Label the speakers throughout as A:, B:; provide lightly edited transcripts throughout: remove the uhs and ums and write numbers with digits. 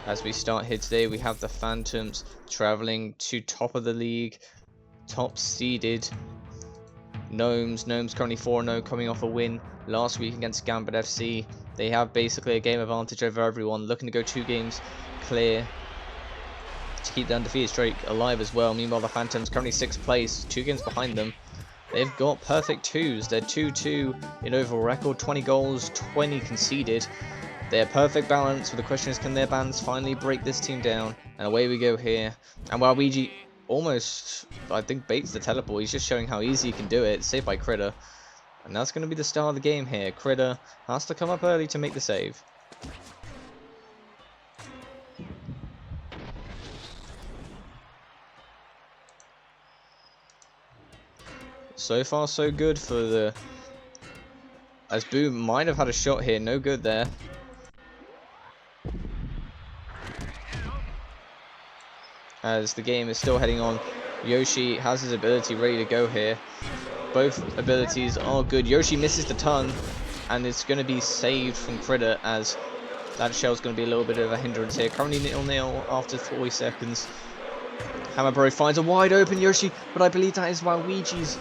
A: As we start here today, we have the Phantoms traveling to top of the league, top seeded Gnomes. Gnomes currently 4-0, coming off a win last week against Gambit FC. They have basically a game advantage over everyone, looking to go 2 games clear to keep the undefeated streak alive as well. Meanwhile, the Phantoms currently 6th place, 2 games behind them. They've got perfect 2s. They're 2-2 in overall record, 20 goals, 20 conceded. They're perfect balance, but the question is, can their bans finally break this team down? And away we go here. And Waluigi almost, I think, baits the teleport. He's just showing how easy he can do it. Saved by Critter. And that's going to be the start of the game here. Critter has to come up early to make the save. So far, so good for the... As Boo might have had a shot here. No good there. As the game is still heading on, Yoshi has his ability ready to go here. Both abilities are good. Yoshi misses the ton, and it's going to be saved from Critter, as that shell's going to be a little bit of a hindrance here. Currently 0-0 after 40 seconds. Hammer Bro finds a wide open Yoshi, but I believe that is Waluigi's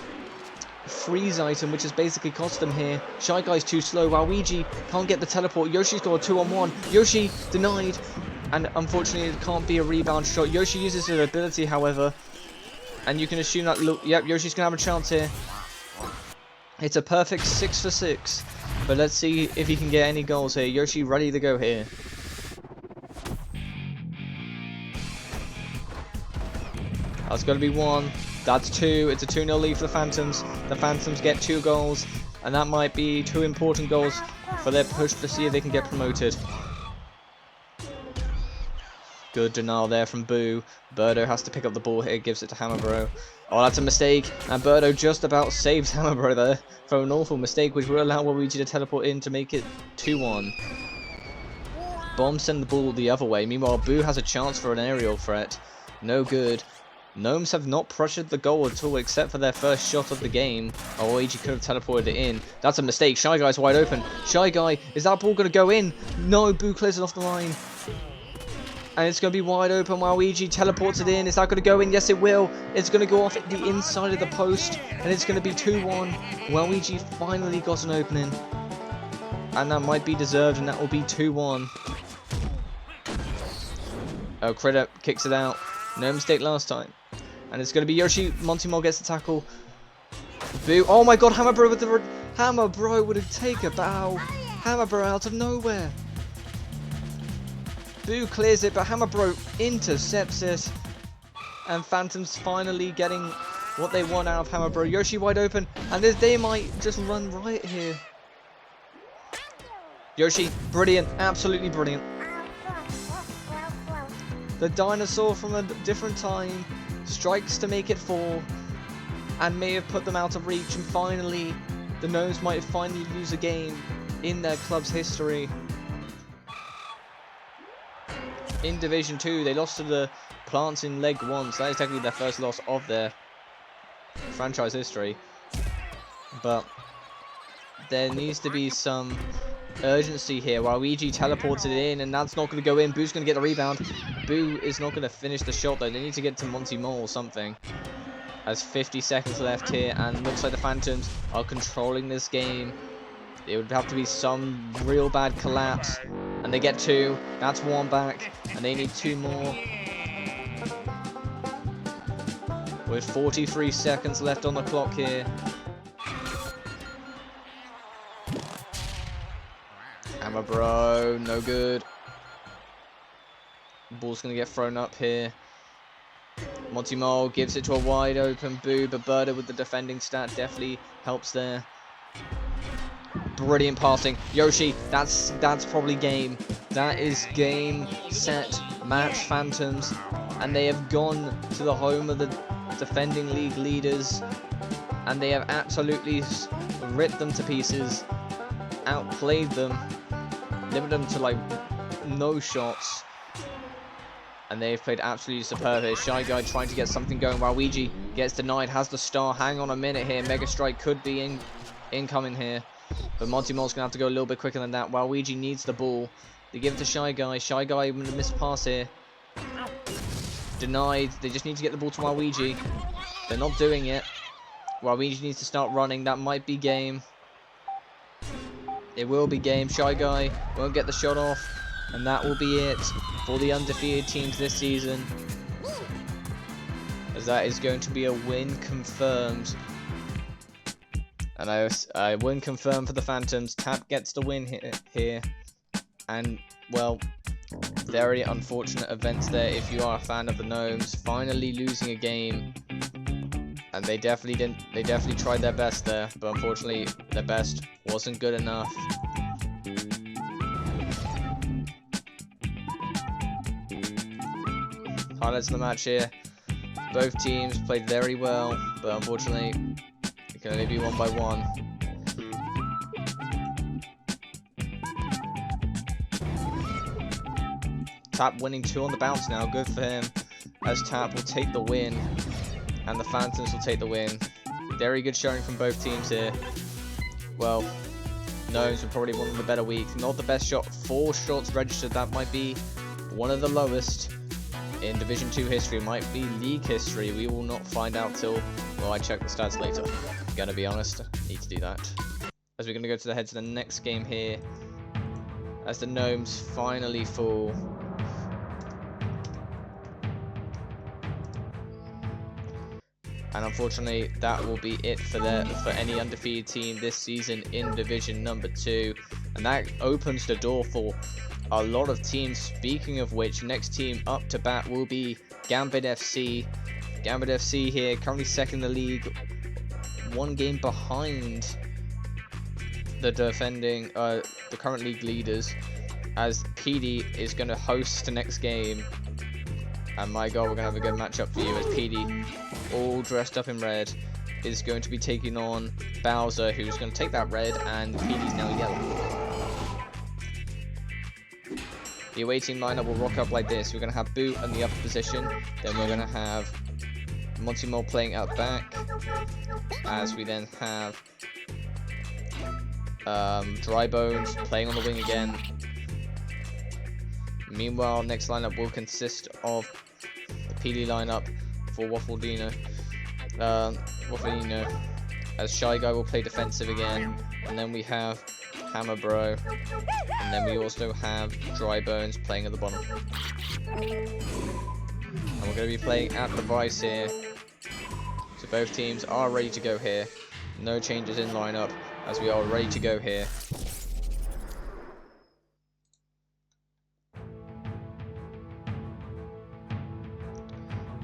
A: freeze item, which has basically cost them here. Shy Guy's too slow. Waluigi can't get the teleport. Yoshi's got a 2-on-1. Yoshi denied. And unfortunately, it can't be a rebound shot. Yoshi uses his ability, however. And you can assume that, look, yep, Yoshi's going to have a chance here. It's a perfect 6 for 6. But let's see if he can get any goals here. Yoshi ready to go here. That's going to be 1. That's 2. It's a 2-0 lead for the Phantoms. The Phantoms get 2 goals. And that might be 2 important goals for their push to see if they can get promoted. Good denial there from Boo. Birdo has to pick up the ball here, gives it to Hammerbro. Oh, that's a mistake. And Birdo just about saves Hammerbro there from an awful mistake, which will allow Waluigi to teleport in to make it 2-1. Bomb send the ball the other way. Meanwhile, Boo has a chance for an aerial threat. No good. Gnomes have not pressured the goal at all, except for their first shot of the game. Oh, Waluigi could have teleported it in. That's a mistake. Shy Guy's wide open. Shy Guy, is that ball going to go in? No, Boo clears it off the line. And it's going to be wide open. Waluigi teleports it in. Is that going to go in? Yes, it will. It's going to go off at the inside of the post. And it's going to be 2-1. Waluigi finally got an opening. And that might be deserved. And that will be 2-1. Oh, Critter kicks it out. No mistake last time. And it's going to be Yoshi. Monty gets the tackle. Boo. Oh my god. Hammerbro with the... Hammerbro would have taken a bow. Hammerbro out of nowhere. Boo clears it, but Hammerbro intercepts it. And Phantoms finally getting what they want out of Hammerbro. Yoshi wide open, and they might just run right here. Yoshi, brilliant, absolutely brilliant. The dinosaur from a different time strikes to make it 4, and may have put them out of reach. And finally, the Gnomes might finally lose a game in their club's history. In Division 2, they lost to the Plants in Leg 1, so that is technically their first loss of their franchise history. But there needs to be some urgency here. Waluigi teleported it in, and that's not going to go in. Boo's going to get the rebound. Boo is not going to finish the shot, though. They need to get to Monty Mole or something. There's 50 seconds left here, and looks like the Phantoms are controlling this game. It would have to be some real bad collapse. And they get 2. That's 1 back. And they need 2 more. With 43 seconds left on the clock here. Hammerbro, no good. Ball's going to get thrown up here. Monty Mole gives it to a wide open Boo, but Birdo with the defending stat definitely helps there. Brilliant passing. Yoshi, that's probably game. That is game, set, match, Phantoms. And they have gone to the home of the defending league leaders. And they have absolutely ripped them to pieces. Outplayed them. Limited them to, like, no shots. And they've played absolutely superb here. Shy Guy trying to get something going. Waluigi gets denied, has the star. Hang on a minute here. Mega Strike could be incoming here. But Monty Mole's going to have to go a little bit quicker than that. Waluigi needs the ball. They give it to Shy Guy. Shy Guy with a missed pass here. Denied. They just need to get the ball to Waluigi. They're not doing it. Waluigi needs to start running. That might be game. It will be game. Shy Guy won't get the shot off. And that will be it for the undefeated teams this season. As that is going to be a win confirmed. And I win confirmed for the Phantoms. Tap gets the win here. And, well, very unfortunate events there if you are a fan of the Gnomes. Finally losing a game. And they definitely tried their best there. But unfortunately, their best wasn't good enough. Highlights of the match here. Both teams played very well, but unfortunately, it can only be one by one. Tap winning 2 on the bounce now, good for him. As Tap will take the win, and the Phantoms will take the win. Very good showing from both teams here. Well, Gnomes were probably one of the better weeks. Not the best shot, 4 shots registered. That might be one of the lowest in Division 2 history, might be league history. We will not find out till, well, I check the stats later. Gonna be honest, need to do that. As we're gonna go to the next game here, as the Gnomes finally fall. And unfortunately, that will be it for any undefeated team this season in Division number 2. And that opens the door for a lot of teams. Speaking of which, next team up to bat will be Gambit FC. Gambit FC here, currently second in the league, 1 game behind the the current league leaders. As PD is going to host the next game. And my god, we're going to have a good matchup for you as PD, all dressed up in red, is going to be taking on Bowser, who's going to take that red, and PD's now yellow. The away team lineup will rock up like this. We're going to have Boo in the upper position, then we're going to have Monty Mole playing out back, as we then have Dry Bones playing on the wing again. Meanwhile, next lineup will consist of the PD lineup for Waffledino, as Shy Guy will play defensive again, and then we have Hammer Bro, and then we also have Dry Bones playing at the bottom. And we're going to be playing at the Vice here, so both teams are ready to go here. No changes in lineup, as we are ready to go here.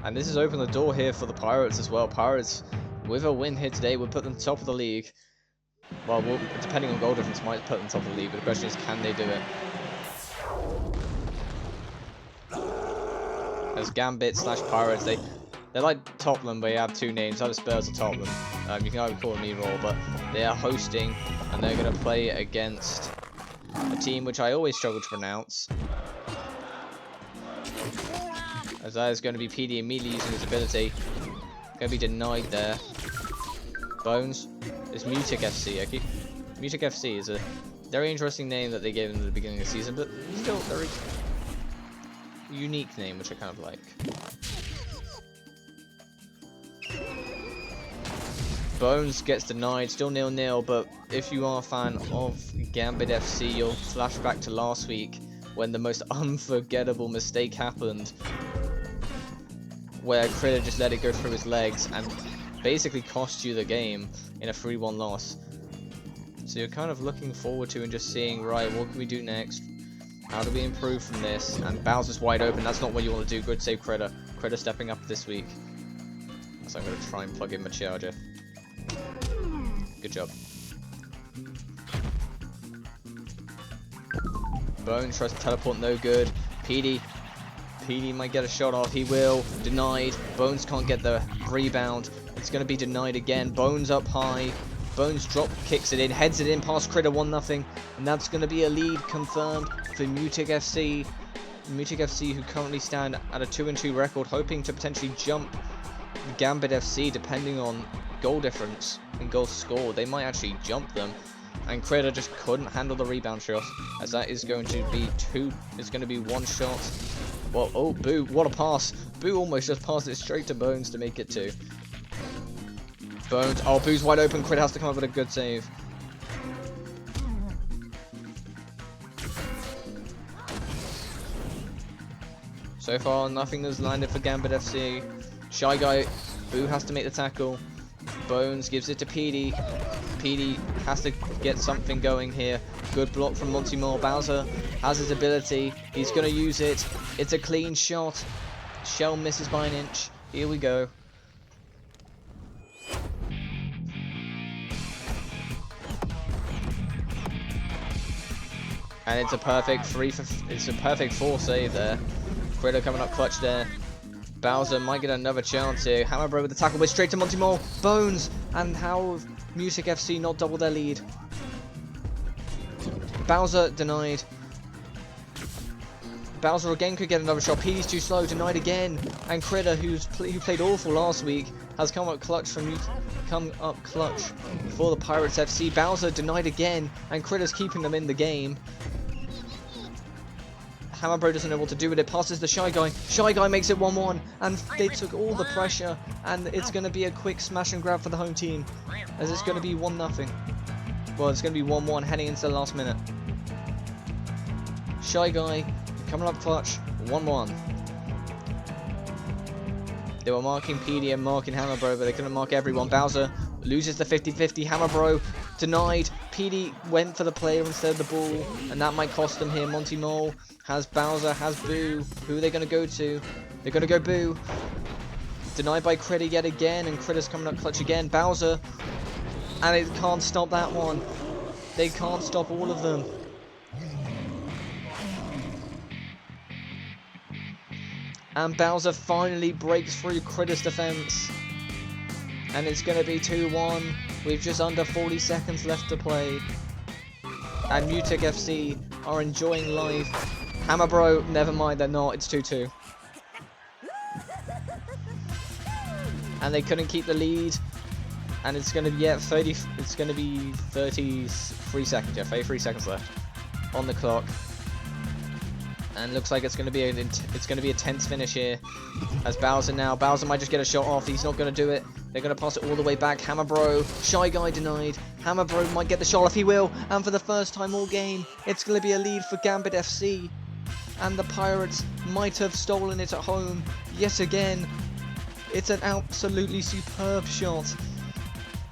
A: And this has opened the door here for the Pirates as well. Pirates, with a win here today, would put them top of the league. Well, depending on goal difference, might put them top of the league, but the question is, can they do it? As Gambit / Pirates, they're like Tottenham, but they have 2 names. Either Spurs or Tottenham. You can either call them either or, but they are hosting, and they're going to play against a team which I always struggle to pronounce. As that is going to be PD immediately using his ability. Going to be denied there. Bones. It's Mutic FC. Mutic FC is a very interesting name that they gave him at the beginning of the season, but still very unique name, which I kind of like. Bones gets denied, still 0-0, but if you are a fan of Gambit FC, you'll flash back to last week when the most unforgettable mistake happened, where Critter just let it go through his legs and basically cost you the game in a 3-1 loss. So you're kind of looking forward to and just seeing, right, what can we do next? How do we improve from this? And Bowser's wide open, that's not what you want to do. Good save, Critter. Critter stepping up this week. So I'm going to try and plug in my charger. Good job. Bones tries to teleport, no good. PD might get a shot off, he will. Denied. Bones can't get the rebound. It's going to be denied again. Bones up high. Bones drop kicks it in, heads it in past Critter, 1-0. And that's going to be a lead confirmed for Mutic FC. Mutic FC, who currently stand at a 2-2 record, hoping to potentially jump Gambit FC depending on goal difference and goals scored. They might actually jump them. And Critter just couldn't handle the rebound shot, as that is going to be it's going to be one shot. Well, oh, Boo, what a pass. Boo almost just passed it straight to Bones to make it 2. Bones, oh, Boo's wide open. Critter has to come up with a good save. So far, nothing has landed for Gambit FC. Shy Guy, Boo has to make the tackle. Bones gives it to PD. PD has to get something going here. Good block from Monty Moore. Bowser has his ability. He's going to use it. It's a clean shot. Shell misses by an inch. Here we go. And it's a perfect it's a perfect 4 save there. Critter coming up clutch there. Bowser might get another chance here. Hammer Bro with the tackle, but straight to Monty Moore. Bones, and how have Music FC not double their lead? Bowser denied. Bowser again could get another shot. PD's too slow, denied again. And Critter, who played awful last week, has come up clutch for the Pirates FC. Bowser denied again, and Critter's keeping them in the game. Hammer Bro doesn't know what to do with it. Passes the Shy Guy. Shy Guy makes it 1-1, and they took all the pressure. And it's going to be a quick smash and grab for the home team, as it's going to be 1-0. Well, it's going to be 1-1 heading into the last minute. Shy Guy coming up clutch. 1-1. They were marking PD and marking Hammer Bro, but they couldn't mark everyone. Bowser loses the 50-50. Hammer Bro denied. PD went for the player instead of the ball, and that might cost them here. Monty Mole has Bowser, has Boo. Who are they going to go to? They're going to go Boo. Denied by Critter yet again, and Critter's coming up clutch again. Bowser, and it can't stop that one. They can't stop all of them. And Bowser finally breaks through Critter's defense. And it's going to be 2-1 with just under 40 seconds left to play. And Mutic FC are enjoying life. Hammer Bro, never mind, they're not. It's 2-2. And they couldn't keep the lead. And it's going to be, it's going to be 33 seconds. Yeah, 33 seconds left on the clock. And looks like it's going to be a tense finish here. As Bowser might just get a shot off. He's not going to do it. They're going to pass it all the way back. Hammer Bro, Shy Guy denied. Hammer Bro might get the shot off. He will. And for the first time all game, it's going to be a lead for Gambit FC. And the Pirates might have stolen it at home yet again. It's an absolutely superb shot.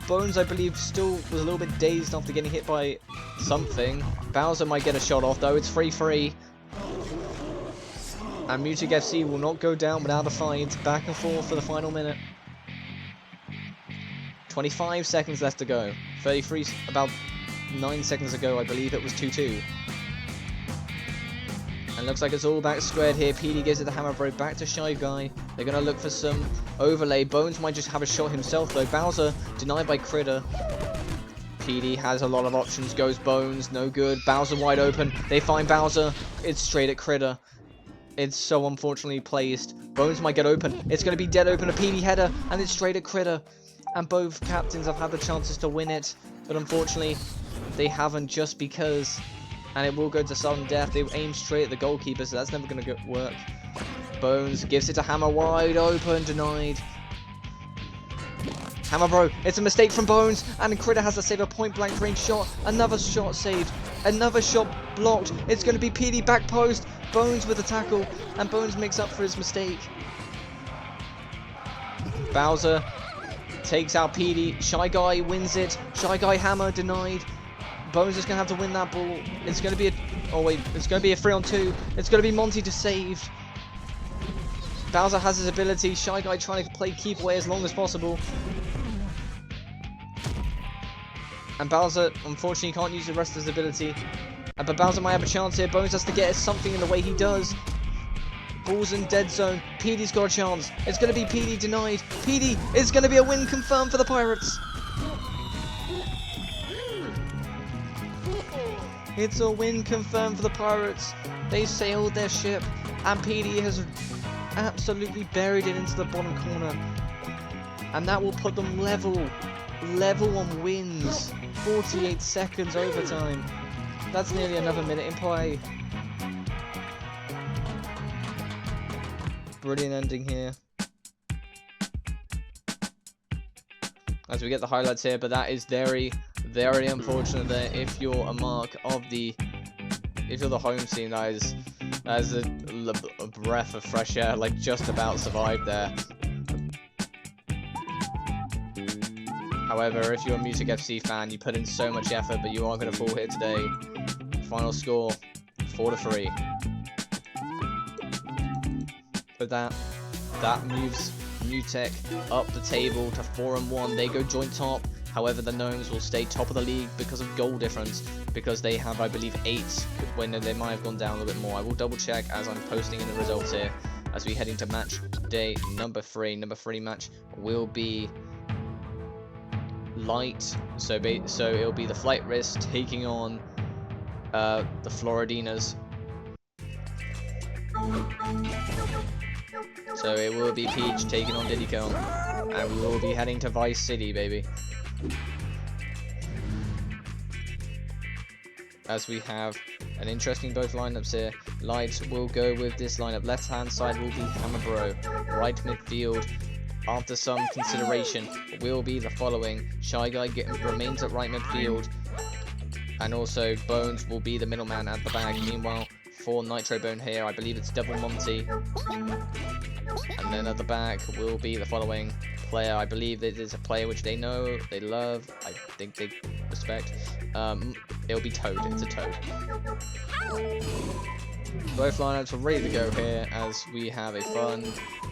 A: Bones, I believe, still was a little bit dazed after getting hit by something. Bowser might get a shot off though. It's 3-3. And Mutic FC will not go down without a fight. Back and forth for the final minute. 25 seconds left to go. 33, about 9 seconds ago, I believe it was 2-2. And looks like it's all back squared here. PD gives it the Hammer Bro back to Shy Guy. They're going to look for some overlay. Bones might just have a shot himself though. Bowser denied by Critter. PD has a lot of options. Goes Bones, no good. Bowser wide open. They find Bowser. It's straight at Critter. It's so unfortunately placed. Bones might get open. It's going to be dead open. A PD header, and it's straight at Critter. And both captains have had the chances to win it, but unfortunately, they haven't just because. And it will go to sudden death. They aim straight at the goalkeeper, so that's never going to work. Bones gives it to Hammer wide open, denied. Hammer Bro, it's a mistake from Bones, and Critter has to save a point-blank range shot. Another shot saved. Another shot blocked. It's going to be PD back post. Bones with a tackle, and Bones makes up for his mistake. Bowser takes out PD. Shy Guy wins it. Shy Guy Hammer denied. Bones is going to have to win that ball. It's going to be it's going to be a 3-on-2. It's going to be Monty to save. Bowser has his ability. Shy Guy trying to play keep away as long as possible. And Bowser, unfortunately, can't use the rest of his ability. But Bowser might have a chance here. Bones has to get something in the way he does. Ball's in dead zone. PD's got a chance. It's going to be PD denied. PD is going to be a win confirmed for the Pirates. It's a win confirmed for the Pirates. They sailed their ship, and PD has absolutely buried it into the bottom corner. And that will put them level on wins. 48 seconds overtime. That's nearly another minute in play. Brilliant ending here. As we get the highlights here, but that is very, very unfortunate there. If you're a mark of the, if you're the home team, that is a breath of fresh air, like just about survived there. However, if you're a Music FC fan, you put in so much effort, but you are going to fall here today. Final score, 4-3. But that moves Mutek up the table to 4-1. They go joint top. However, the Gnomes will stay top of the league because of goal difference, because they have, I believe, 8, when they might have gone down a little bit more. I will double check as I'm posting in the results here, as we head into match day number 3. Number 3 match will be light, so it'll be the Flight Risk taking on the Floridinas. So it will be Peach taking on Diddy Kong, and we will be heading to Vice City, baby. As we have an interesting both lineups here. Light will go with this lineup. Left hand side will be Hammerbro. Right midfield, after some consideration, will be the following. Shy Guy remains at right midfield, and also Bones will be the middleman at the back. Meanwhile, for Nitro Bone here, I believe it's Devil Monty. And then at the back will be the following player. I believe it is a player which they know, they love, I think they respect. It'll be Toad. It's a Toad. Both lineups are ready to go here, as we have a fun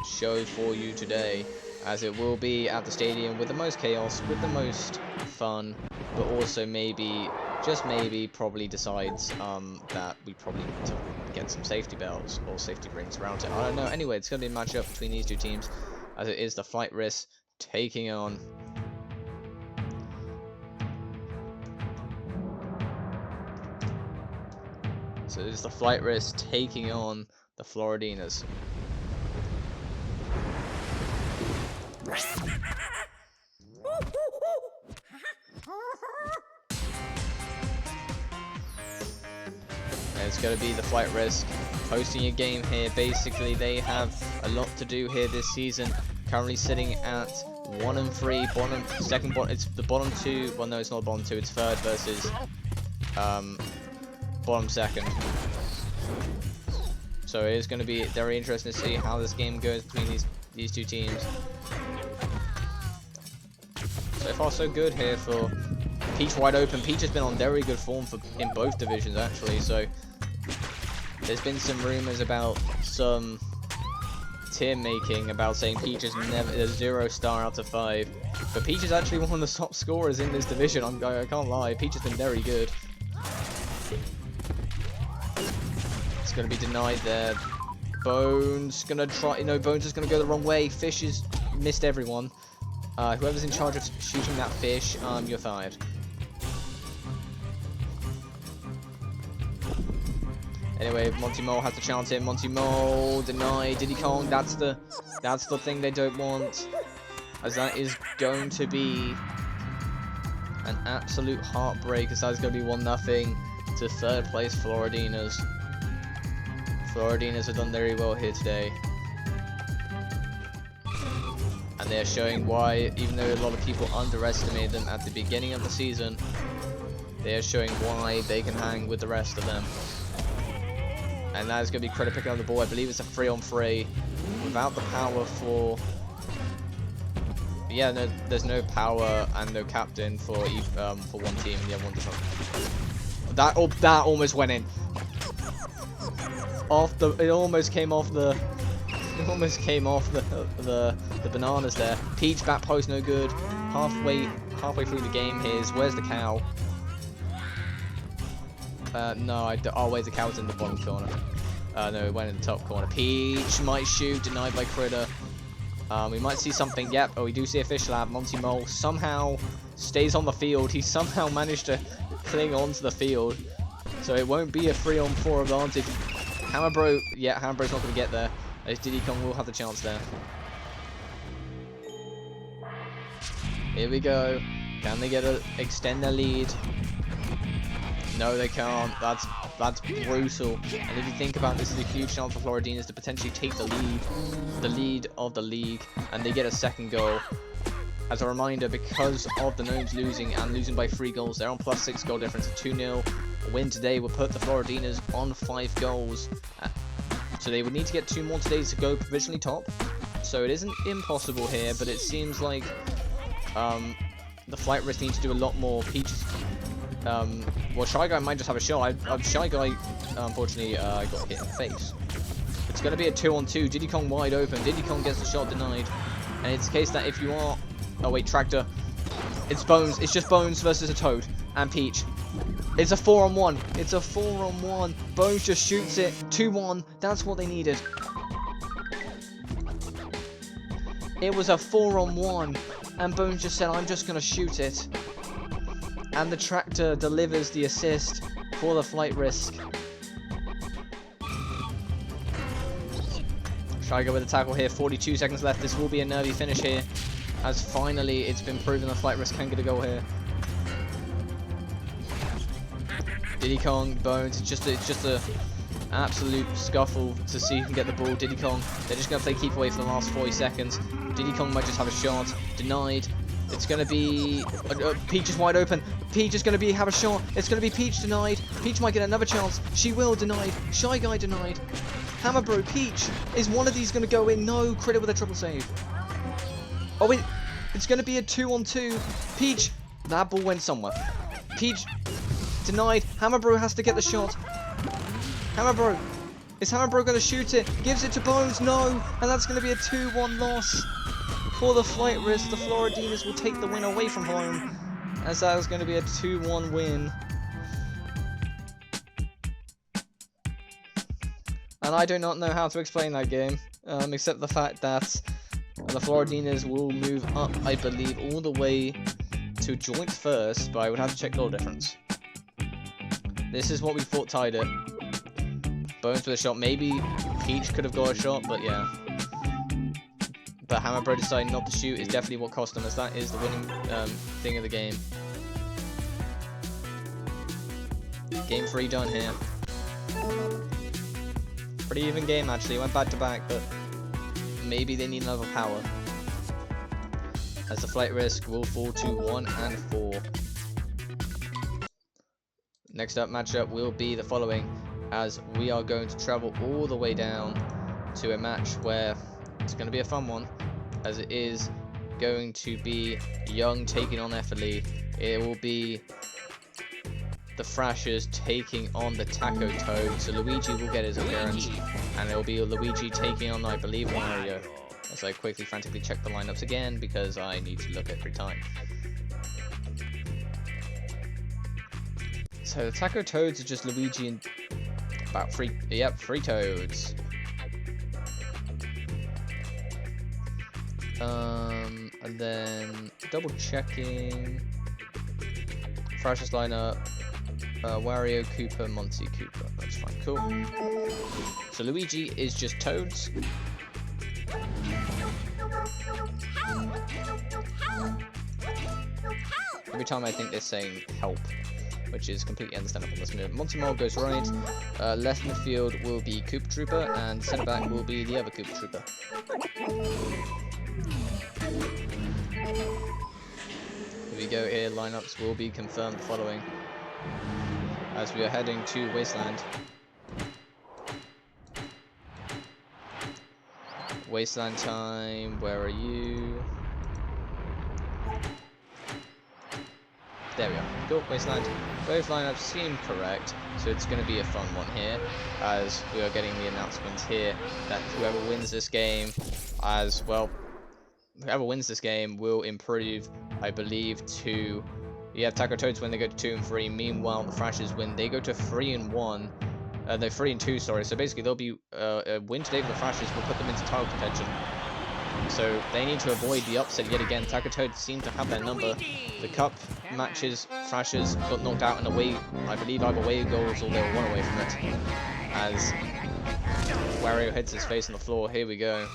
A: show for you today, as it will be at the stadium with the most chaos, with the most fun, but also maybe, just maybe, probably decides that we probably need to get some safety belts or safety rings around it. I don't know. Anyway, it's going to be a matchup between these two teams, as it is the Flight Risk taking on the Floridinas. And it's going to be the Flight Risk hosting a game here. Basically, they have a lot to do here this season. Currently sitting at 1-3, it's the bottom 2. Well, no, it's not bottom 2. It's third versus bottom second. So it is going to be very interesting to see how this game goes between these two teams. So far, so good here for Peach. Wide open. Peach has been on very good form in both divisions, actually. So there's been some rumors about some tier making, about saying Peach is never a 0 star out of 5. But Peach is actually one of the top scorers in this division. I can't lie. Peach has been very good. It's going to be denied there. Bones going to try. No, Bones is going to go the wrong way. Fish has missed everyone. Whoever's in charge of shooting that fish, you're fired. Anyway, Monty Mole has to chance him. Monty Mole denied. Diddy Kong. That's the thing they don't want, as that is going to be an absolute heartbreak. As that's going to be 1-0 to third place Floridinas. Floridinas have done very well here today, and they are showing why, even though a lot of people underestimated them at the beginning of the season, they are showing why they can hang with the rest of them. And that is going to be Credit picking up the ball. I believe it's a 3-on-3 without the power for. Yeah, no, there's no power and no captain for one team, and the other one does not. That almost went in. It almost came off the bananas there. Peach back post, no good. Halfway through the game here. Where's the cow? No, oh wait, the cow's in the bottom corner. No, it went in the top corner. Peach might shoot, denied by Critter. We might see something. Yep, oh, we do see a fish lab. Monty Mole somehow stays on the field. He somehow managed to cling onto the field, so it won't be a 3-on-4 advantage. Hammerbro, yeah, Hammerbro's not going to get there, as Diddy Kong will have the chance there. Here we go. Can they extend their lead? No, they can't. That's brutal. And if you think about this, is a huge chance for Floridinas to potentially take the lead of the league, and they get a second goal. As a reminder, because of the Gnomes losing and losing by 3 goals, they're on +6 goal difference. A 2-0 win today will put the Floridinas on 5 goals. So they would need to get 2 more today to go provisionally top. So it isn't impossible here, but it seems like the Flight Risk need to do a lot more. Peach, well, Shy Guy might just have a shot. Shy Guy, unfortunately, got hit in the face. It's going to be a 2-on-2. Diddy Kong wide open. Diddy Kong gets the shot denied. And it's the case that if you are... Oh, wait, Tractor. It's Bones. It's just Bones versus a Toad and Peach. It's a 4-on-1. It's a 4-on-1. Bones just shoots it. 2-1. That's what they needed. It was a 4-on-1. And Bones just said, I'm just going to shoot it. And the Tractor delivers the assist for the Flight Risk. Shiger with a tackle here. 42 seconds left. This will be a nervy finish here. As finally it's been proven the Flight Risk can get a goal here. Diddy Kong, Bones, it's just a absolute scuffle to see who can get the ball. Diddy Kong, they're just going to play keep away for the last 40 seconds. Diddy Kong might just have a shot. Denied. It's going to be... Peach is wide open. Peach is going to have a shot. It's going to be Peach denied. Peach might get another chance. She will denied. Shy Guy denied. Hammer Bro, Peach. Is one of these going to go in? No. Critter with a triple save. Oh, wait. It's going to be a 2-on-2. Peach. That ball went somewhere. Peach denied. Hammer Bro has to get the shot. Hammer Bro. Is Hammer Bro going to shoot it? Gives it to Bones. No. And that's going to be a 2-1 loss. For the Flight Risk, the Floridinas will take the win away from home, as that is going to be a 2-1 win. And I do not know how to explain that game, except the fact that the Floridinas will move up, I believe, all the way to joint first, but I would have to check goal difference. This is what we thought tied it. Bones with a shot. Maybe Peach could have got a shot, but yeah. But Hammer Bro deciding not to shoot is definitely what cost them, as that is the winning thing of the game. Game 3 done here. Pretty even game actually, went back to back, but maybe they need another power. As the Flight Risk will fall to 1 and 4. Next up matchup will be the following, as we are going to travel all the way down to a match where it's going to be a fun one, as it is going to be Young taking on Efferly. It will be the Thrashers taking on the Taco Toad, so Luigi will get his appearance, and it will be Luigi taking on, I believe, Wario. As I quickly frantically check the lineups again, because I need to look every time. So the Taco Toads are just Luigi and about 3 Toads. And then double checking Thrashers lineup, Wario, Koopa, Monty, Koopa. That's fine, cool. So Luigi is just Toads. Every time I think they're saying help, which is completely understandable. Let's move. Montemol goes right. Left midfield will be Koopa Trooper, and centre back will be the other Koopa Trooper. Here we go here, lineups will be confirmed following, as we are heading to Wasteland. Wasteland time, where are you? There we are. Cool, Wasteland. Both lineups seem correct, so it's going to be a fun one here, as we are getting the announcements here that whoever wins this game, as well, whoever wins this game will improve, I believe, to... Yeah, Taco Toads win, they go to 2 and 3. Meanwhile, the Thrashers win, they go to 3 and 1. No, 3 and 2, sorry. So basically, they'll be a win today for the Thrashers will put them into title contention. So they need to avoid the upset yet again. Taco Toads seem to have their number. The cup matches, Thrashers got knocked out in away, I believe, either away goals or they were 1 away from it. As Wario hits his face on the floor. Here we go.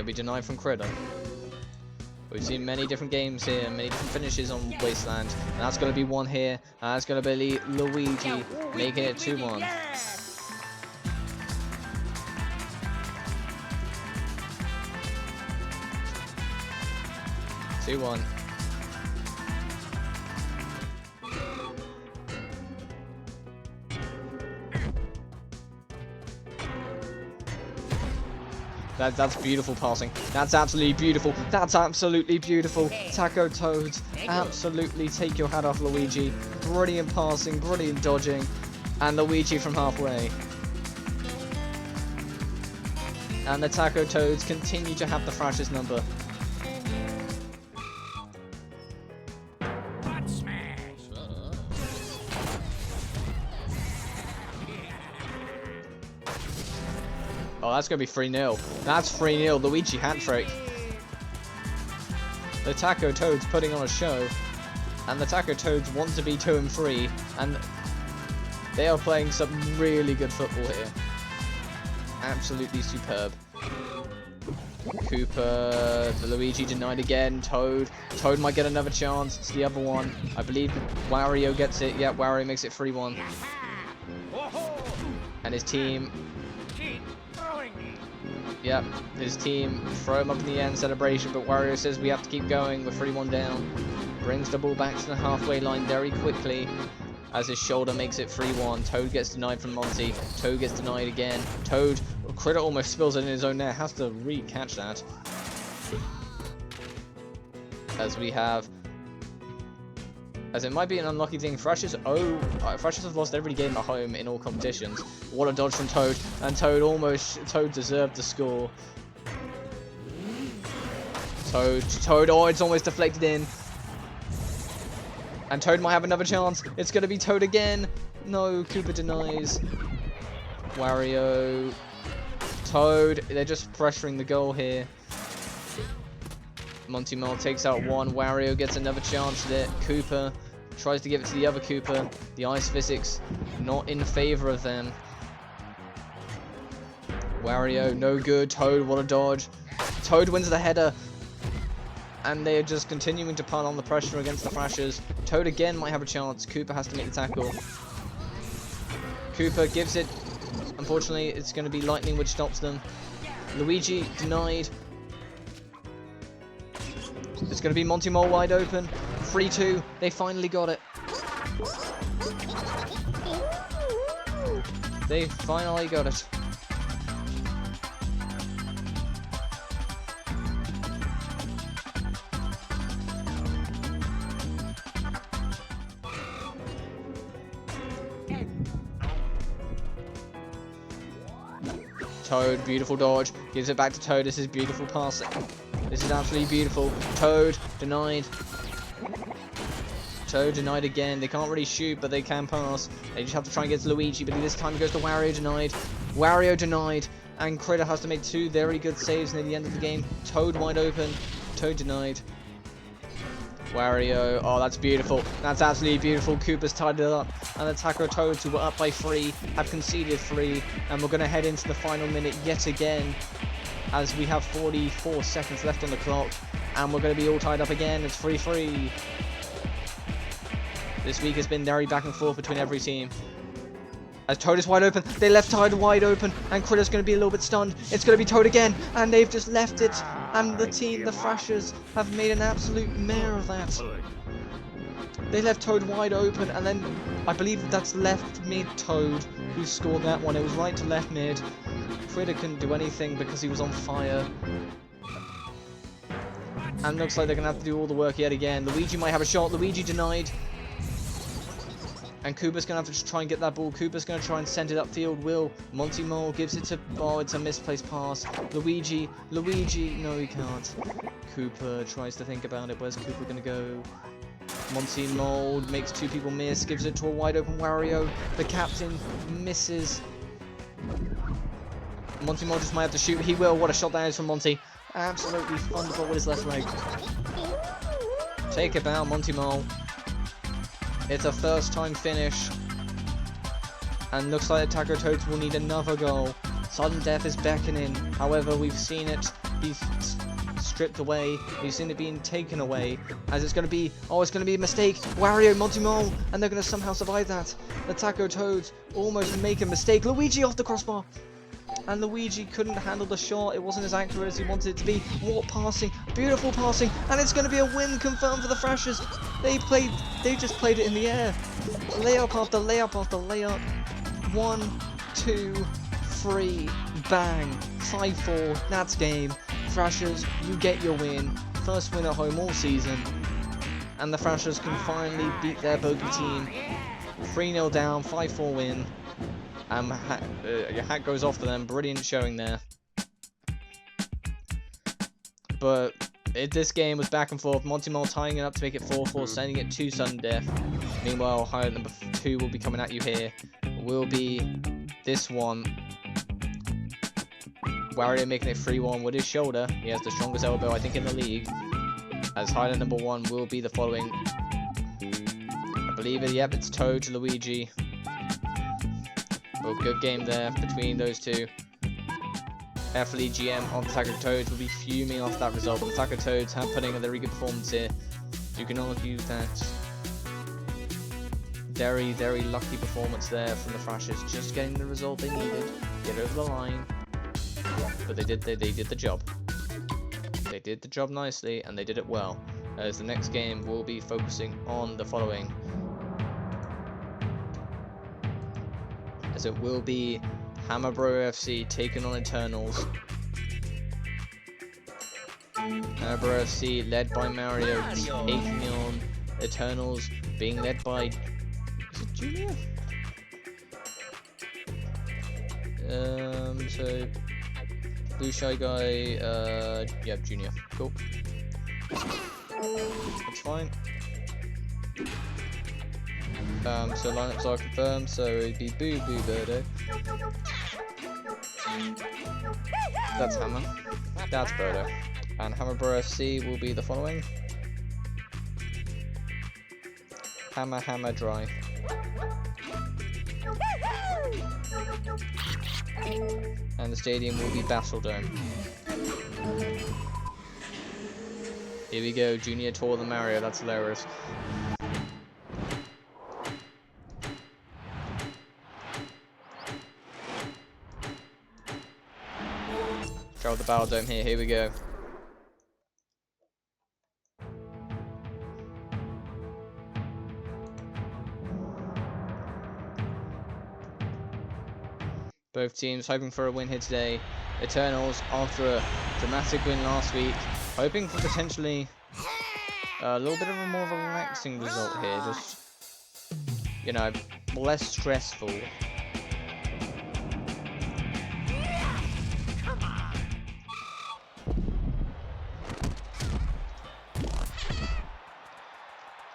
A: Gonna be denied from Critter. We've seen many different games here, many different finishes on Wasteland. And that's gonna be one here. And that's gonna be Luigi making it 2-1. 2-1. That's beautiful passing. That's absolutely beautiful. That's absolutely beautiful. Taco Toads, absolutely take your hat off, Luigi. Brilliant passing, brilliant dodging. And Luigi from halfway. And the Taco Toads continue to have the Thrasher's number. Oh, that's going to be 3-0. That's 3-0. Luigi hat-trick. The Taco Toads putting on a show. And the Taco Toads want to be 2-3. And they are playing some really good football here. Absolutely superb. Koopa, the Luigi denied again. Toad might get another chance. It's the other one. I believe Wario gets it. Yeah, Wario makes it 3-1. And his team... Yep, his team throw him up in the end celebration, but Wario says we have to keep going. We're 3-1 down. Brings the ball back to the halfway line very quickly as his shoulder makes it 3-1. Toad gets denied from Monty. Toad gets denied again. Toad, Critter almost spills it in his own net. Has to re-catch that. As we have... As it might be an unlucky thing, Thrashers have lost every game at home in all competitions. What a dodge from Toad, and Toad deserved the score. Toad, oh, it's almost deflected in. And Toad might have another chance. It's going to be Toad again. No, Koopa denies. Wario. Toad, they're just pressuring the goal here. Monty Mole takes out one. Wario gets another chance at it. Koopa tries to give it to the other Koopa. The ice physics not in favor of them. Wario, no good. Toad, what a dodge. Toad wins the header. And they're just continuing to pile on the pressure against the Thrashers. Toad again might have a chance. Koopa has to make the tackle. Koopa gives it. Unfortunately, it's going to be Lightning which stops them. Luigi denied. It's going to be Monty Mole wide open. 3-2. They finally got it. They finally got it. Toad, beautiful dodge. Gives it back to Toad. This is beautiful passing. This is absolutely beautiful. Toad, denied. Toad denied again. They can't really shoot, but they can pass. They just have to try and get to Luigi, but this time it goes to Wario, denied. Wario denied. And Critter has to make two very good saves near the end of the game. Toad wide open. Toad denied. Wario, oh, that's beautiful. That's absolutely beautiful. Koopa's tied it up. And the Taco Toads, who were up by 3, have conceded 3. And we're going to head into the final minute yet again, as we have 44 seconds left on the clock. And we're going to be all tied up again. It's 3-3. This week has been very back and forth between every team. As Toad is wide open, they left Toad wide open, and Critter's going to be a little bit stunned. It's going to be Toad again, and they've just left it. And the team, the Thrashers, have made an absolute mare of that. They left Toad wide open, and then I believe that's left mid Toad who scored that one. It was right to left mid. Critter couldn't do anything because he was on fire. And looks like they're going to have to do all the work yet again. Luigi might have a shot. Luigi denied. And Koopa's going to have to just try and get that ball. Koopa's going to try and send it upfield. Will Monty Mole gives it to... Oh, it's a misplaced pass. Luigi. No, he can't. Koopa tries to think about it. Where's Koopa going to go? Monty Mole makes 2 people miss. Gives it to a wide open Wario. The captain misses. Monty Mole just might have to shoot. He will. What a shot that is from Monty. Absolutely thunderbolt with his left leg. Take it out, Monty Mole. It's a first time finish. And looks like the Taco Toads will need another goal. Sudden death is beckoning. However, we've seen it. He's stripped away. We've seen it being taken away. As it's going to be, oh, it's going to be a mistake. Wario, Monty-Mole, and they're going to somehow survive that. The Taco Toads almost make a mistake. Luigi off the crossbar. And Luigi couldn't handle the shot. It wasn't as accurate as he wanted it to be. What passing? Beautiful passing. And it's going to be a win confirmed for the Thrashers. They just played it in the air. Layup after layup after layup. 1, 2, 3. Bang. 5-4. That's game. Thrashers, you get your win. First win at home all season. And the Thrashers can finally beat their bogey team. 3-0 down. 5-4 win. Your hat goes off to them. Brilliant showing there. But this game was back and forth. Monty-Mole tying it up to make it 4-4, sending it to sudden death. Meanwhile, highlight number 2 will be coming at you here. Will be this one. Wario making it 3-1 with his shoulder. He has the strongest elbow, I think, in the league. As highlight number 1 will be the following. I believe it. Yep, it's Toad to Luigi. Well, good game there between those two. Carefully, GM of the Taco Toads will be fuming off that result, but the Taco Toads have put in a very good performance here. You can argue that very, very lucky performance there from the Thrashers, just getting the result they needed, get over the line. But they did the job. They did the job nicely, and they did it well. As the next game will be focusing on the following. As it will be Hammer Bro FC taking on Eternals. Hammer Bro FC led by Mario taking on Eternals, being led by, is it Junior? So Blue Shy Guy, yeah, Junior. Cool. That's fine. So lineups are confirmed, so it'd be Boo Boo Birdo. That's Hammer. That's Birdo. And Hammer Bro FC will be the following. Hammer Hammer Dry. And the stadium will be Battle Dome. Here we go, Junior taller than Mario, that's hilarious. Travel the Battle Dome here we go. Both teams hoping for a win here today. Eternals, after a dramatic win last week, hoping for potentially a little bit of a more relaxing result here. Just, you know, less stressful.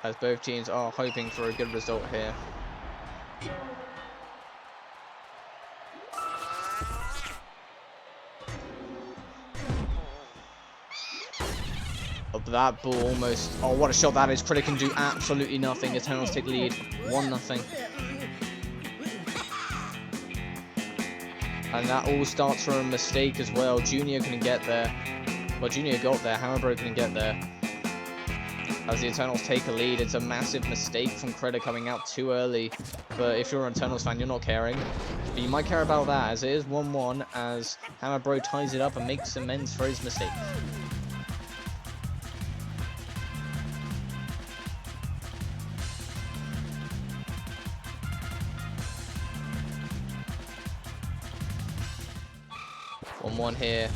A: As both teams are hoping for a good result here. Oh, that ball almost... Oh, what a shot that is. Critic can do absolutely nothing. Eternals take lead. 1-0. And that all starts from a mistake as well. Junior couldn't get there. Well, Junior got there. Hammerbro couldn't get there. As the Eternals take a lead, it's a massive mistake from Critic coming out too early. But if you're an Eternals fan, you're not caring. But you might care about that, as it is 1-1, as Hammerbro ties it up and makes amends for his mistake. One here.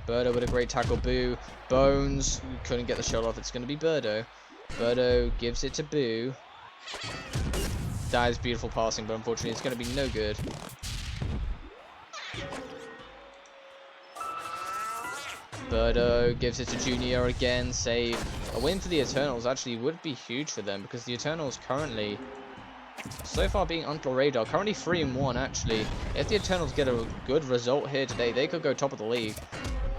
A: Birdo with a great tackle. Boo. Bones couldn't get the shot off. It's going to be Birdo. Birdo gives it to Boo. That is beautiful passing, but unfortunately it's going to be no good. Birdo gives it to Junior again. Save. A win for the Eternals actually would be huge for them, because the Eternals currently, so far being under the radar, currently 3-1 actually. If the Eternals get a good result here today, they could go top of the league,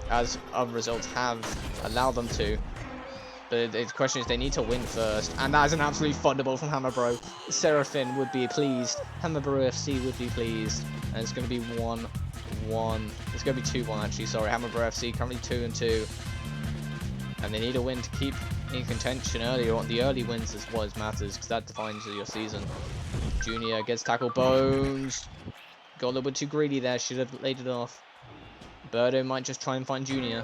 A: as other results have allowed them to. But the question is, they need to win first. And that is an absolutely thunderbolt from Hammerbro. Seraphim would be pleased. Hammerbro FC would be pleased. And it's going to be 1-1. It's going to be 2-1 actually, sorry. Hammerbro FC currently 2-2. And they need a win to keep in contention early on. The early wins is what matters, because that defines your season. Junior gets tackled. Bones got a little bit too greedy there. Should have laid it off. Birdo might just try and find Junior.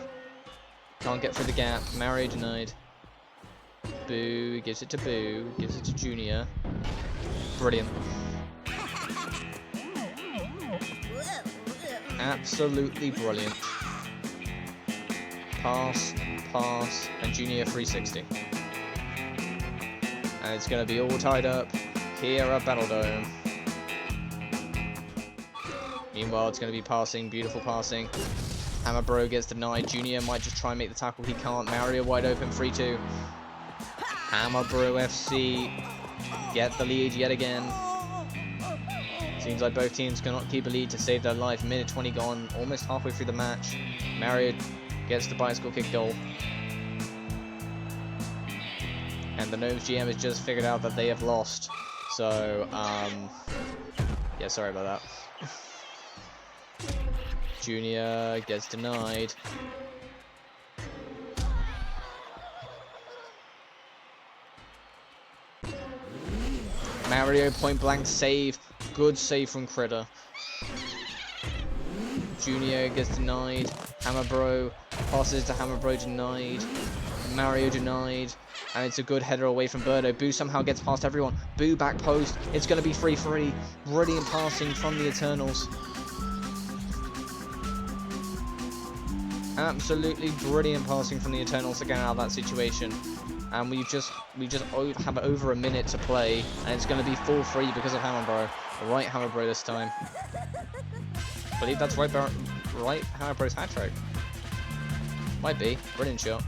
A: Can't get through the gap. Mario denied. Boo gives it to Boo. Gives it to Junior. Brilliant. Absolutely brilliant. Pass, pass, and Junior 360. And it's going to be all tied up here at Battledome. Meanwhile, it's going to be passing, beautiful passing. Hammerbro gets denied. Junior might just try and make the tackle. He can't. Mario wide open, 3-2. Hammerbro FC get the lead yet again. Seems like both teams cannot keep a lead to save their life. Minute 20 gone, almost halfway through the match. Mario gets the bicycle kick goal. And the Gnomes GM has just figured out that they have lost. So, yeah, sorry about that. Junior gets denied. Mario point blank save. Good save from Critter. Junior gets denied. Hammerbro passes to Hammerbro, denied. Mario denied. And it's a good header away from Birdo. Boo somehow gets past everyone. Boo back post. It's going to be 3-3. Brilliant passing from the Eternals. Absolutely brilliant passing from the Eternals to get out of that situation. And we just have over a minute to play, and it's going to be 4-3 because of Hammerbro. Right Hammerbro this time. I believe that's right Hammerbro's hat trick. Might be. Brilliant shot.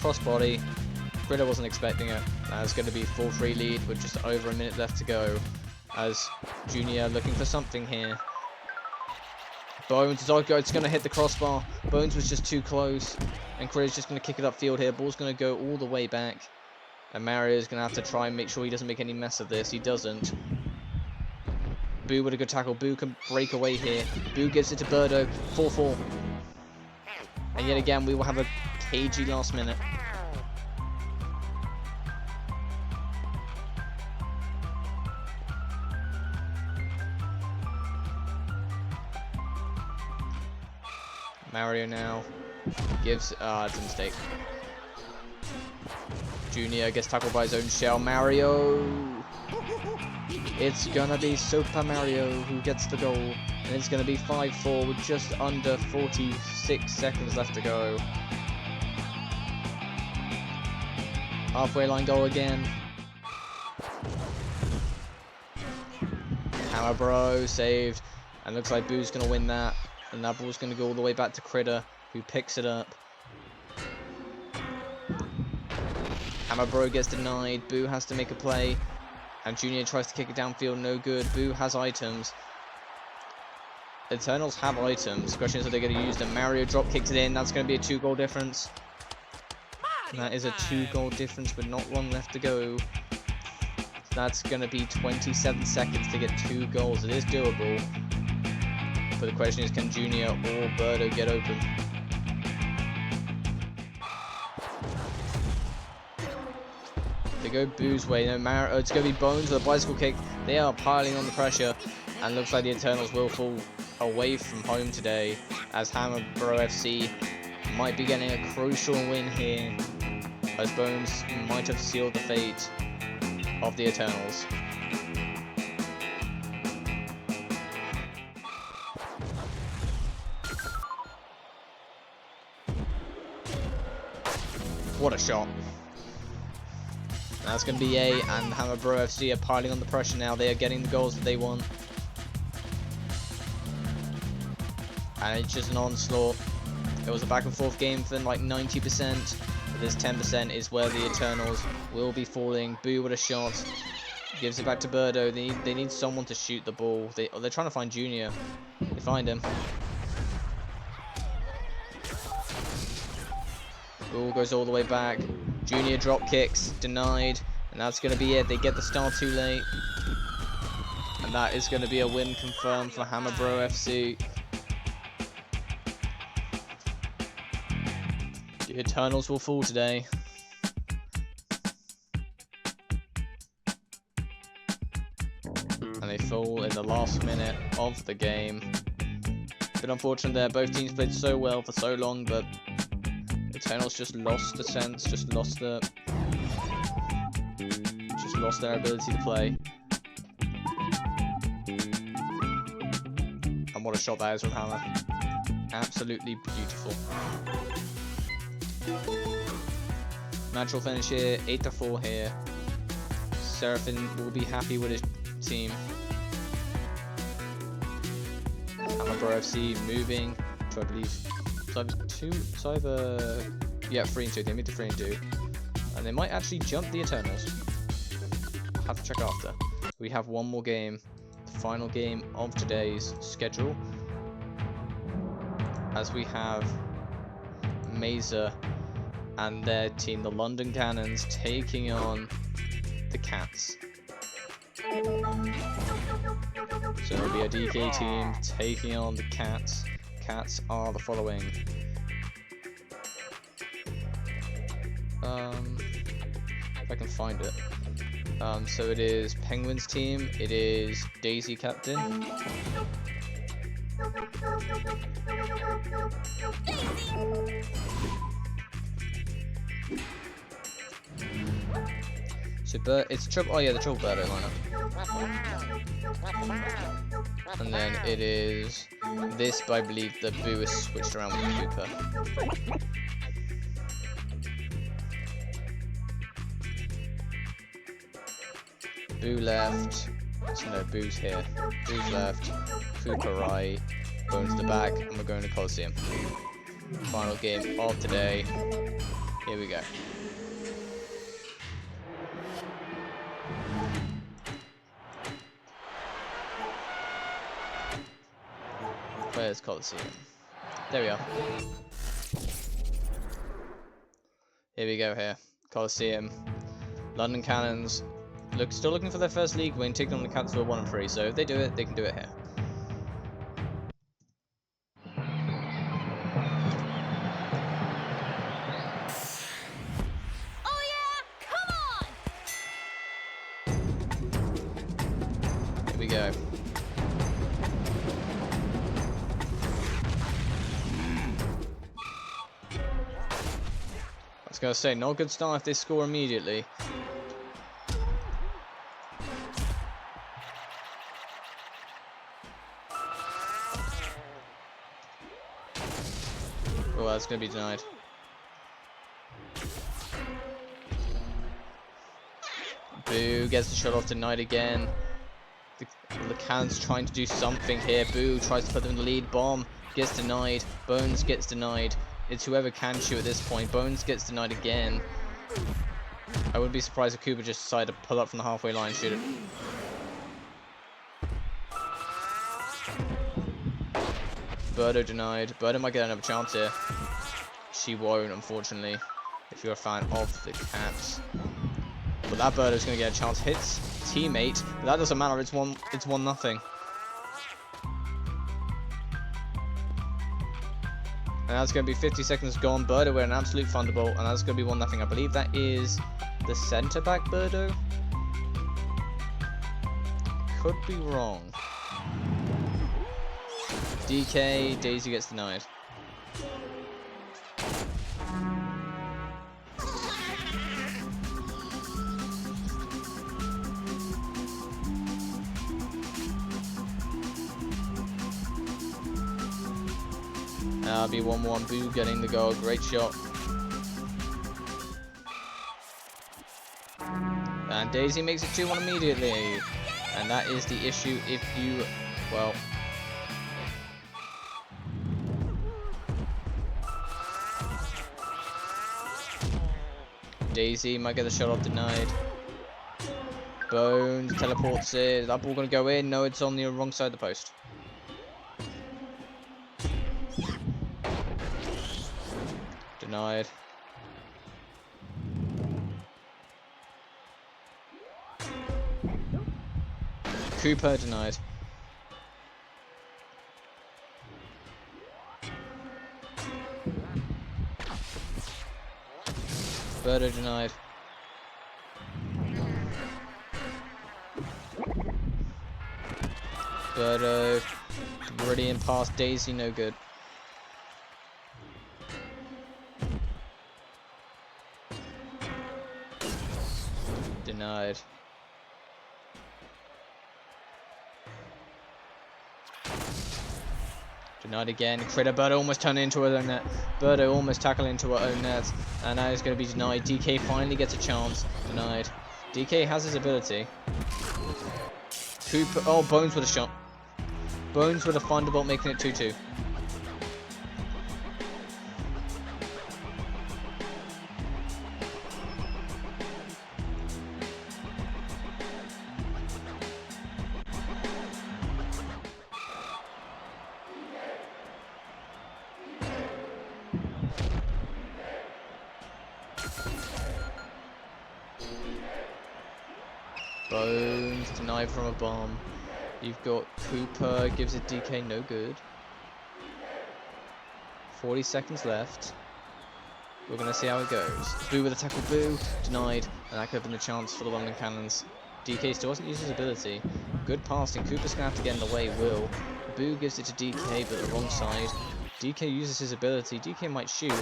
A: Crossbody. Critter wasn't expecting it. It's going to be 4-3 lead with just over a minute left to go. As Junior looking for something here. Bones is it's going to hit the crossbar. Bones was just too close. And Critter's just going to kick it upfield here. Ball's going to go all the way back. And Mario's going to have to try and make sure he doesn't make any mess of this. He doesn't. Boo with a good tackle. Boo can break away here. Boo gives it to Birdo. 4-4. And yet again, we will have a cagey last minute. Mario now gives, it's a mistake. Junior gets tackled by his own shell. Mario! It's gonna be Super Mario who gets the goal. And it's gonna be 5-4 with just under 46 seconds left to go. Halfway line goal again. Hammerbro saved. And looks like Boo's gonna win that. And that ball's going to go all the way back to Critter, who picks it up. Hammerbro gets denied. Boo has to make a play. And Junior tries to kick it downfield. No good. Boo has items. Eternals have items. The question is, are they going to use them? Mario drop kicks it in. That's going to be a 2-goal difference. And that is a 2-goal difference with not long left to go. That's going to be 27 seconds to get 2 goals. It is doable. But the question is, can Junior or Birdo get open? They go Boo's way. No, it's going to be Bones with a bicycle kick. They are piling on the pressure. And looks like the Eternals will fall away from home today. As Hammerbro FC might be getting a crucial win here. As Bones might have sealed the fate of the Eternals. What a shot. That's going to be A, and Hammerbro FC are piling on the pressure now. They are getting the goals that they want. And it's just an onslaught. It was a back and forth game for like 90%. But this 10% is where the Eternals will be falling. Boo with a shot. Gives it back to Birdo. They need someone to shoot the ball. They're trying to find Junior. They find him. Ball goes all the way back. Junior drop kicks, denied. And that's going to be it. They get the star too late. And that is going to be a win confirmed for Hammer Bro FC. The Eternals will fall today. And they fall in the last minute of the game. Bit unfortunate there. Both teams played so well for so long, but Eternals just lost the sense, just lost their ability to play. And what a shot that is from Hammer. Absolutely beautiful. Match will finish here, 8-4 here. Seraphim will be happy with his team. Hammer Bro FC moving to, I believe, it's either 3-2. They made the 3-2, and they might actually jump the Eternals. I'll have to check after. We have one more game, the final game of today's schedule, as we have Mesa and their team, the London Cannons, taking on the Cats. So it'll be a DK team taking on the Cats. Cats are the following. If I can find it. So it is Penguins team. It is Daisy captain. So it's triple. Oh yeah, the triple Birdo lineup. And then it is this, but I believe the Boo is switched around with the Cooper. Boo left. So no, Boo's here. Boo's left. Cooper right. Bones to the back, and we're going to Coliseum. Final game of today. Here we go. Where's Coliseum? There we are. Here we go here. Coliseum. London Cannons still looking for their first league win, taking on the Cats for 1-3. So if they do it, they can do it here.
B: Oh yeah, come on!
A: Here we go. I was gonna say, not a good start if they score immediately. Oh, that's gonna be denied. Boo gets the shot off, denied again. The Cannons trying to do something here. Boo tries to put them in the lead. Bomb gets denied. Bones gets denied. It's whoever can shoot at this point. Bones gets denied again. I wouldn't be surprised if Cooper just decided to pull up from the halfway line and shoot it. Birdo denied. Birdo might get another chance here. She won't, unfortunately, if you're a fan of the Cats. But that Birdo's going to get a chance. Hits teammate, but that doesn't matter. It's 1-0. And that's going to be 50 seconds gone. Birdo with an absolute thunderbolt, and that's going to be 1-0. I believe that is the centre back Birdo. Could be wrong. DK, Daisy gets denied. That'll be 1-1. Boo getting the goal. Great shot. And Daisy makes it 2-1 immediately. And that is the issue if you, well... Daisy might get the shot off, denied. Bones teleports it. Is that ball going to go in? No, it's on the wrong side of the post. Denied. Cooper denied. Birdo denied. Birdo, brilliant pass. Daisy, no good. Denied. Denied again. Critter. Birdo almost turned into her own net. Birdo almost tackled into her own net. And now he's going to be denied. DK finally gets a chance. Denied. DK has his ability. Cooper. Oh, Bones with a shot. Bones with a thunderbolt, making it 2-2. Bones denied from a bomb. You've got Cooper, gives it DK, no good. 40 seconds left. We're going to see how it goes. Boo with a tackle, Boo, denied, and that could have been a chance for the London Cannons. DK still hasn't used his ability. Good passing, Cooper's going to have to get in the way, Will. Boo gives it to DK, but the wrong side. DK uses his ability, DK might shoot,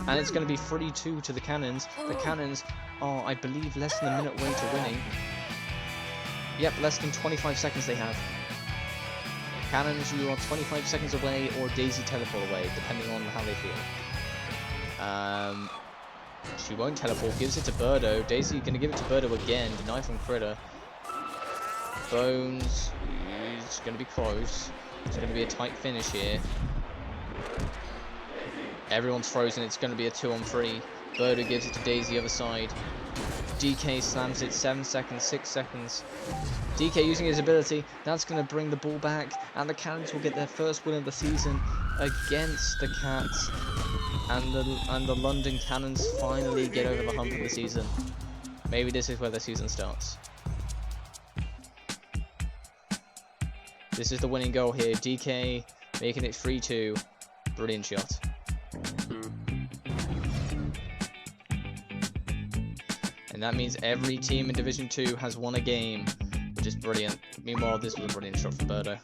A: and it's going to be 3-2 to the Cannons. The Cannons are, I believe, less than a minute away to winning. Yep, less than 25 seconds they have. Cannons, you are 25 seconds away, or Daisy teleport away, depending on how they feel. She won't teleport, gives it to Birdo. Daisy going to give it to Birdo again, denied from Critter. Bones, is going to be close. It's going to be a tight finish here. Everyone's frozen, it's going to be a 2-on-3. Birdo gives it to Daisy other side. DK slams it, 7 seconds, 6 seconds. DK using his ability, that's going to bring the ball back, and the Cannons will get their first win of the season against the Cats. And the London Cannons finally get over the hump of the season. Maybe this is where the season starts. This is the winning goal here. DK making it 3-2. Brilliant shot. And that means every team in Division 2 has won a game, which is brilliant. Meanwhile, this was a brilliant shot from Birdo.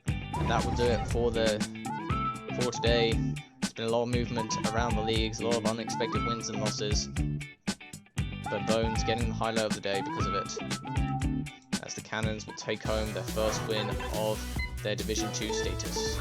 A: And that will do it for today. There's been a lot of movement around the leagues, a lot of unexpected wins and losses. But Bones getting the highlight of the day because of it. As the Cannons will take home their first win of their Division 2 status.